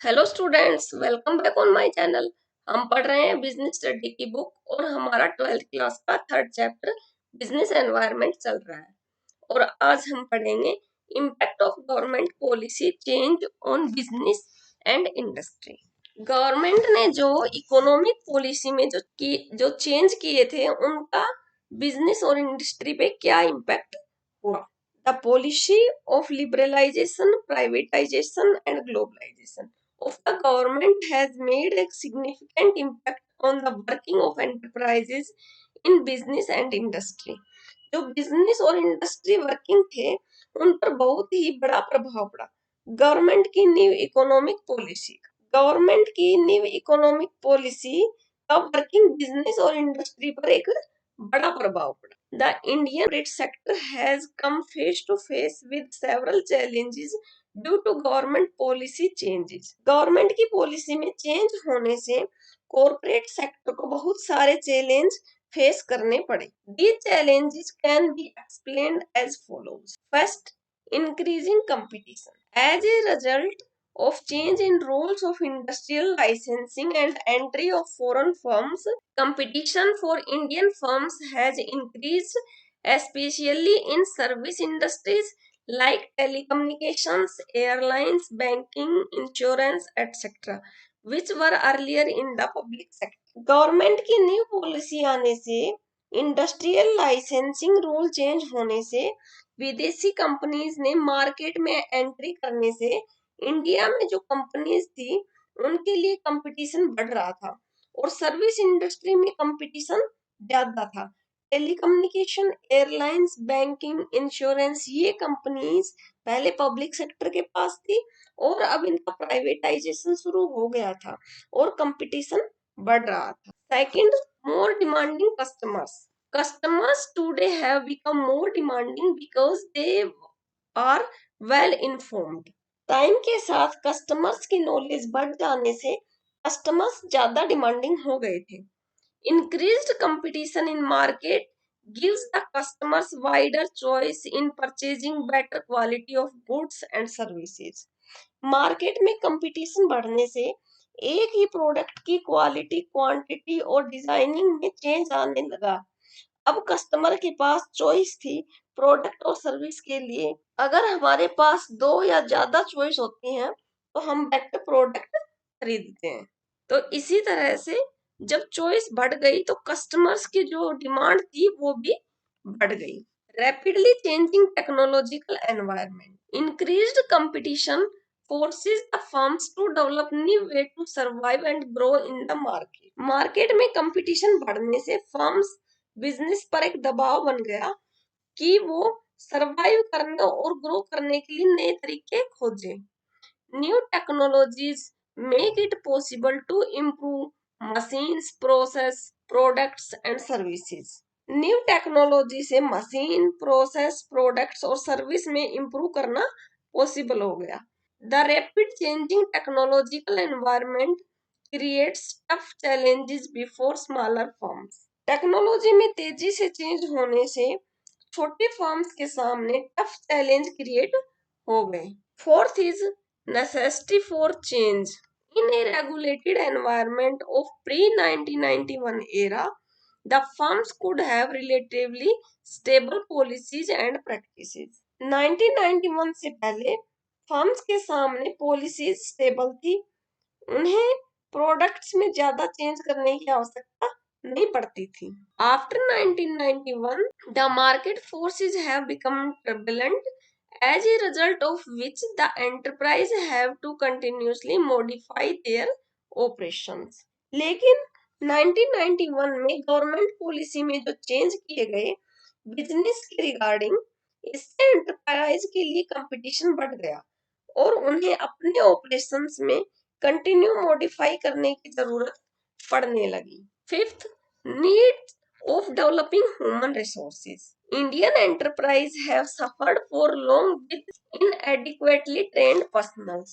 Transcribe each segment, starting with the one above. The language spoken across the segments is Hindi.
Hello students, welcome back on my channel. हम पढ़ रहे हैं बिजनेस स्टडी की बुक और हमारा 12th क्लास का थर्ड चैप्टर बिजनेस एनवायरनमेंट चल रहा है। और आज हम पढ़ेंगे impact of government policy change on business and industry. Government ने जो इकोनॉमिक पॉलिसी में जो चेंज किए थे उनका बिजनेस और इंडस्ट्री पे क्या इम्पैक्ट हुआ। The policy of liberalization, privatization, and globalization of the government has made a significant impact on the working of enterprises in business and industry. जो बिजनेस और इंडस्ट्री वर्किंग थे उन पर बहुत ही बड़ा प्रभाव पड़ा। गवर्नमेंट की न्यू इकोनॉमिक पॉलिसी का वर्किंग बिजनेस और इंडस्ट्री पर एक बड़ा प्रभाव पड़ा। The Indian private sector has come face to face with several challenges due to government policy changes. Government की पॉलिसी में चेंज होने से कॉर्पोरेट सेक्टर को बहुत सारे चैलेंज फेस करने पड़े। These challenges can be explained as follows. First, increasing competition. As a result of change in rules of industrial licensing and entry of foreign firms, competition for Indian firms has increased, especially in service industries like telecommunications, airlines, banking, insurance, etc., which were earlier in the public sector. Government की न्यू पॉलिसी आने से, इंडस्ट्रियल लाइसेंसिंग रूल चेंज होने से, विदेशी कंपनीज ने मार्केट में एंट्री करने से इंडिया में जो कंपनीज थी उनके लिए कंपटीशन बढ़ रहा था और सर्विस इंडस्ट्री में कंपटीशन ज्यादा था। टेलीकम्युनिकेशन, एयरलाइंस, बैंकिंग, इंश्योरेंस, ये कंपनीज पहले पब्लिक सेक्टर के पास थी और अब इनका प्राइवेटाइजेशन शुरू हो गया था और कंपटीशन बढ़ रहा था। Second, more demanding customers. Customers today have become more demanding because they are well informed. Time के साथ कस्टमर्स की नॉलेज बढ़ जाने से कस्टमर्स ज्यादा डिमांडिंग हो गए थे। Increased competition in market gives the customers wider choice in purchasing better quality of goods and services. Market में कंपटीशन बढ़ने से एक ही प्रोडक्ट की क्वालिटी, क्वांटिटी और डिजाइनिंग में चेंज आने लगा। अब कस्टमर के पास चॉइस थी प्रोडक्ट और सर्विस के लिए। अगर हमारे पास दो या ज्यादा चॉइस होती हैं तो हम बेटर प्रोडक्ट खरीदते हैं। तो इसी तरह से जब चॉइस बढ़ गई तो कस्टमर्स की जो डिमांड थी वो भी बढ़ गई। Rapidly changing technological environment, increased competition forces the firms to develop new way to survive and grow in the market. Market में कंपटीशन बढ़ने से फर्म्स बिजनेस पर एक दबाव बन गया कि वो सरवाइव करने और ग्रो करने के लिए नए तरीके खोजे। New technologies make it possible to improve machines, process, products and services. New technology से मशीन, प्रोसेस, प्रोडक्ट्स और सर्विस में इम्प्रूव करना पॉसिबल हो गया। The rapid changing technological environment creates tough challenges before smaller firms. टेक्नोलॉजी में तेजी से चेंज होने से छोटे फर्म्स के सामने टफ चैलेंज क्रिएट हो गए। Fourth is necessity for change. In a regulated environment of pre-1991 era, the firms could have relatively stable policies and practices. 1991 से पहले फर्म्स के सामने पॉलिसीज स्टेबल थी, उन्हें प्रोडक्ट्स में ज्यादा चेंज करने की आवश्यकता नहीं पड़ती थी। After 1991, the market forces have become turbulent, as a result of which the enterprise have to continuously modify their operations. लेकिन 1991 में गवर्नमेंट पॉलिसी में जो चेंज किए गए बिजनेस के रिगार्डिंग, इससे एंटरप्राइज के लिए कंपटीशन बढ़ गया और उन्हें अपने ऑपरेशंस में कंटिन्यू मॉडिफाई करने की जरूरत पड़ने लगी। Fifth, need of developing human resources. Indian enterprise have suffered for long with inadequately trained personals.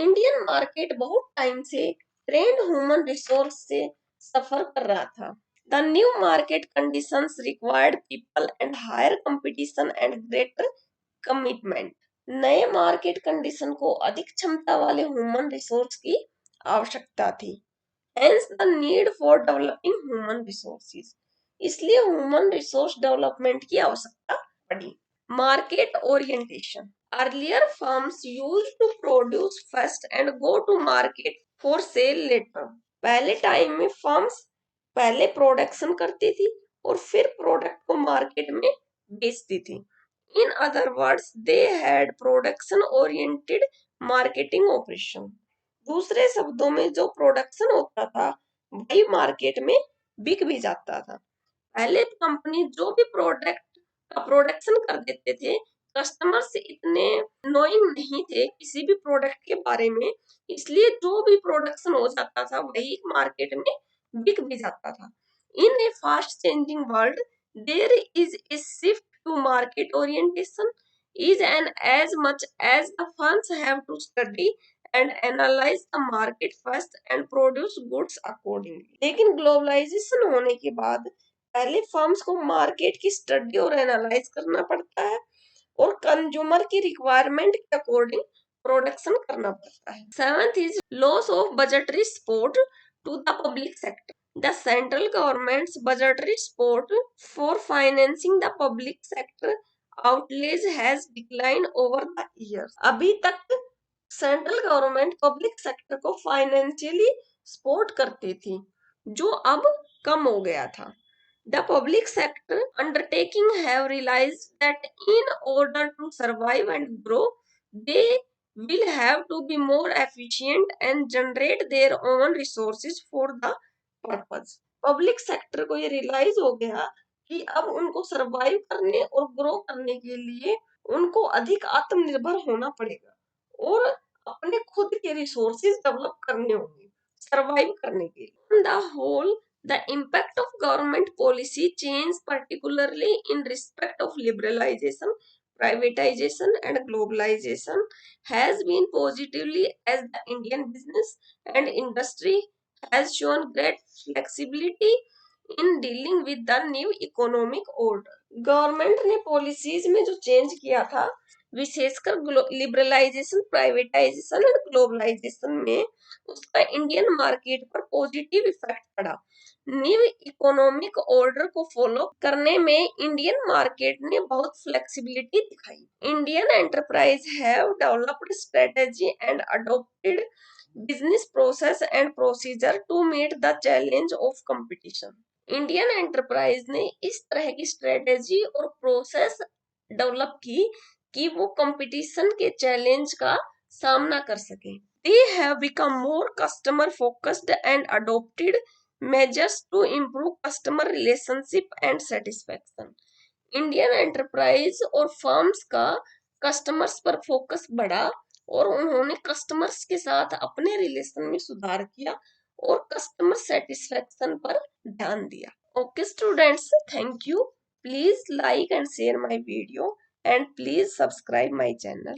Indian market बहुत टाइम से trained human resource से सफर कर रहा था। The new market conditions required people and higher competition and greater commitment. नए मार्केट कंडीशन को अधिक क्षमता वाले ह्यूमन रिसोर्स की आवश्यकता थी। Hence the need for developing human resources. इसलिए ह्यूमन रिसोर्स डेवलपमेंट की आवश्यकता पड़ी। Market orientation. Earlier firms used to produce first and go to market for sale later. पहले टाइम में फर्म्स पहले प्रोडक्शन करती थी और फिर प्रोडक्ट को मार्केट में बेचती थी। In other words they had production oriented marketing operation. दूसरे शब्दों में जो प्रोडक्शन होता था वही मार्केट में बिक भी जाता था। पहले कंपनी जो भी प्रोडक्ट का प्रोडक्शन कर देते थे, कस्टमर से इतने नोइंग नहीं थे किसी भी प्रोडक्ट के बारे में, इसलिए जो भी प्रोडक्शन हो जाता था वही मार्केट में बिक भी जाता था। In a fast changing world there is a shift to market orientation is and as much as the firms have to study and analyze the market first and produce goods accordingly. लेकिन ग्लोबलाइजेशन होने के बाद पहले फर्म्स को मार्केट की स्टडी और एनालाइज करना पड़ता है और कंज्यूमर की रिक्वायरमेंट के अकॉर्डिंग प्रोडक्शन करना पड़ता है। Seventh is loss of budgetary support to the public sector. The central government's budgetary support for financing the public sector outlays has declined over the years. अभी तक सेंट्रल गवर्नमेंट पब्लिक सेक्टर को फाइनेंशियली सपोर्ट करती थी, जो अब कम हो गया था। The public sector undertaking have realized that in order to survive and grow, they will have to be more efficient and generate their own resources for the purpose. Public sector को ये रियलाइज हो गया कि अब उनको सरवाइव करने और ग्रो करने के लिए उनको अधिक आत्मनिर्भर होना पड़ेगा और अपने खुद के रिसोर्सेज डेवलप करने होंगे सरवाइव करने के लिए। On the whole, the impact of government policy change, particularly in respect of liberalization, privatization, and globalization, has been positively as the Indian business and industry has shown great flexibility in dealing with the new economic order. Government ने पॉलिसीज में जो चेंज किया था, विशेषकर लिबरलाइजेशन, प्राइवेटाइजेशन और ग्लोबलाइजेशन में, उसका इंडियन मार्केट पर पॉजिटिव इफेक्ट पड़ा। न्यू इकोनॉमिक ऑर्डर को फॉलो करने में इंडियन मार्केट ने बहुत फ्लेक्सिबिलिटी दिखाई। Indian enterprise have developed strategy and adopted business process and procedure to meet the challenge of competition. Indian enterprise ने इस तरह की स्ट्रेटेजी और प्रोसेस डेवलप की कि वो कंपटीशन के चैलेंज का सामना कर सके। They have become more customer focused and adopted measures to improve customer relationship and satisfaction. Indian enterprise और फर्म्स का कस्टमर्स पर फोकस बढ़ा और उन्होंने कस्टमर्स के साथ अपने रिलेशन में सुधार किया और कस्टमर सेटिस्फेक्शन पर ध्यान दिया। Okay students, thank you. Please like and share my video and please subscribe my channel.